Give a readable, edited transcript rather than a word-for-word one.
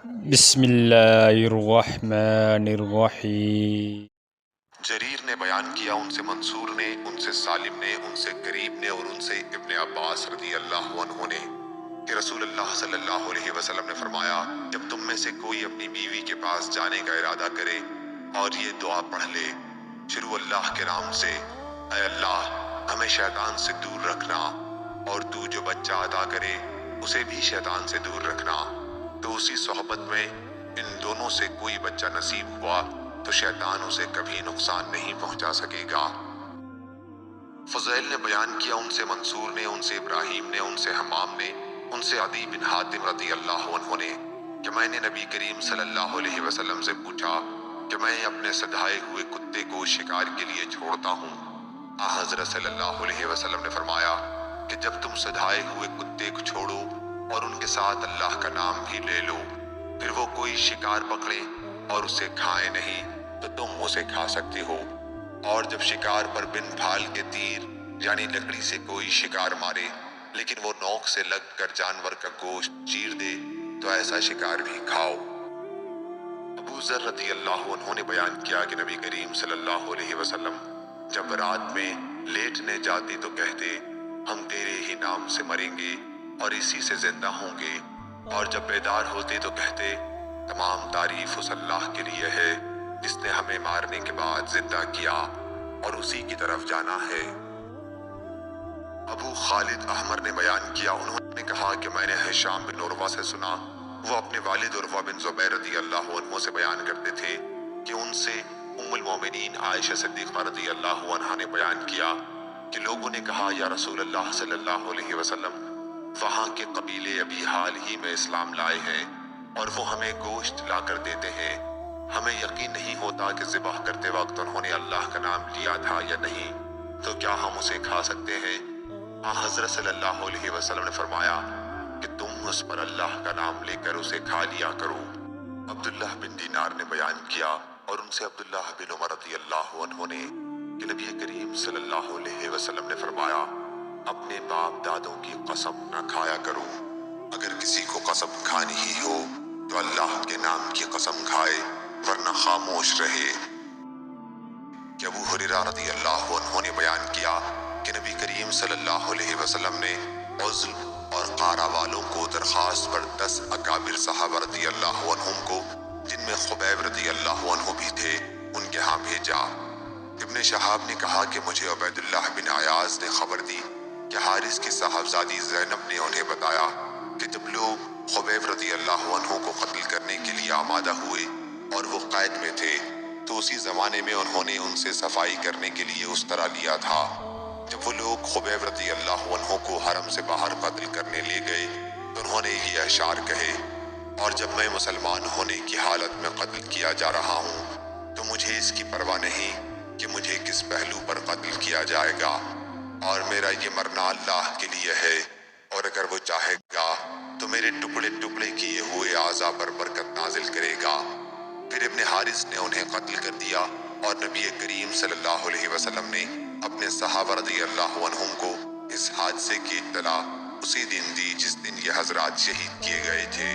بسم اللہ الرحمن الرحیم۔ جریر نے بیان کیا، ان سے منصور نے، ان سے سالم نے، ان سے قریب نے اور ان سے ابن عباس رضی اللہ عنہ نے کہ رسول اللہ صلی اللہ علیہ وسلم نے فرمایا، جب تم میں سے کوئی اپنی بیوی کے پاس جانے کا ارادہ کرے اور یہ دعا پڑھ لے، شروع اللہ کے نام سے، اے اللہ ہمیں شیطان سے دور رکھنا، اور تو جو بچہ عطا کرے اسے بھی شیطان سے دور رکھنا، تو اسی صحبت میں ان دونوں سے کوئی بچہ نصیب ہوا تو شیطان اسے کبھی نقصان نہیں پہنچا سکے گا۔ فضیل نے بیان کیا، ان سے منصور نے، ان سے ابراہیم نے، ان سے حمام نے، ان سے عدی بن حاتم رضی اللہ عنہ نے کہ میں نے نبی کریم صلی اللہ علیہ وسلم سے پوچھا کہ میں اپنے سدھائے ہوئے کتے کو شکار کے لیے چھوڑتا ہوں۔ حضرت صلی اللہ علیہ وسلم نے فرمایا کہ جب تم سدھائے ہوئے کتے کو چھوڑو اور ان کے ساتھ اللہ کا نام بھی لے لو، پھر وہ کوئی شکار پکڑے اور اسے کھائے نہیں تو تم اسے کھا سکتے ہو، اور جب شکار پر بن پھال کے تیر یعنی لکڑی سے کوئی شکار مارے لیکن وہ نوک سے لگ کر جانور کا گوشت چیر دے تو ایسا شکار بھی کھاؤ۔ ابو ذر رضی اللہ عنہ نے بیان کیا کہ نبی کریم صلی اللہ علیہ وسلم جب رات میں لیٹنے جاتے تو کہتے، ہم تیرے ہی نام سے مریں گے اور اسی سے زندہ ہوں گے، اور جب بیدار ہوتے تو کہتے، تمام تعریف اس اللہ کے لیے ہے جس نے ہمیں مارنے کے بعد زندہ کیا اور اسی کی طرف جانا ہے۔ ابو خالد احمر نے بیان کیا، انہوں نے کہا کہ میں نے ہشام بن عروہ سے سنا، وہ اپنے والد عروہ بن زبیر رضی اللہ عنہ سے بیان کرتے تھے کہ ان سے ام المومنین عائشہ صدیقہ رضی اللہ عنہا نے بیان کیا کہ لوگوں نے کہا، یا رسول اللہ صلی اللہ علیہ وسلم، وہاں کے قبیلے ابھی حال ہی میں اسلام لائے ہیں اور وہ ہمیں گوشت لا کر دیتے ہیں، ہمیں یقین نہیں ہوتا کہ ذبح کرتے وقت انہوں نے اللہ کا نام لیا تھا یا نہیں، تو کیا ہم اسے کھا سکتے ہیں؟ حضرت صلی اللہ علیہ وسلم نے فرمایا کہ تم اس پر اللہ کا نام لے کر اسے کھا لیا کرو۔ عبداللہ بن دینار نے بیان کیا، اور ان سے عبداللہ بن عمر رضی اللہ عنہ نے کہ نبی کریم صلی اللہ علیہ وسلم نے فرمایا، اپنے باپ دادوں کی قسم نہ کھایا کرو، اگر کسی کو قسم کھانی ہی ہو تو اللہ کے نام کی قسم کھائے ورنہ خاموش رہے۔ کہ ابو ہریرہ رضی اللہ عنہ نے بیان کیا کہ نبی کریم صلی اللہ علیہ وسلم نے عزل اور قارہ والوں کو درخواست پر 10 اکابر صحابہ رضی اللہ عنہم کو، جن میں خبیب رضی اللہ عنہ بھی تھے، ان کے ہاں بھیجا۔ ابن شہاب نے کہا کہ مجھے عبید اللہ بن عیاض نے خبر دی کہ حارث کی صاحبزادی زینب نے انہیں بتایا کہ جب لوگ خبیب رضی اللہ عنہ کو قتل کرنے کے لیے آمادہ ہوئے اور وہ قید میں تھے تو اسی زمانے میں انہوں نے ان سے صفائی کرنے کے لیے اس طرح لیا تھا۔ جب وہ لوگ خبیب رضی اللہ عنہ کو حرم سے باہر قتل کرنے لے گئے تو انہوں نے یہ اشعار کہے، اور جب میں مسلمان ہونے کی حالت میں قتل کیا جا رہا ہوں تو مجھے اس کی پرواہ نہیں کہ مجھے کس پہلو پر قتل کیا جائے گا، اور میرا یہ مرنا اللہ کے لیے ہے، اور اگر وہ چاہے گا تو میرے ٹکڑے ٹکڑے کیے ہوئے اعضاء پر برکت نازل کرے گا۔ پھر ابن حارث نے انہیں قتل کر دیا، اور نبی کریم صلی اللہ علیہ وسلم نے اپنے صحابہ رضی اللہ عنہم کو اس حادثے کی اطلاع اسی دن دی جس دن یہ حضرات شہید کیے گئے تھے۔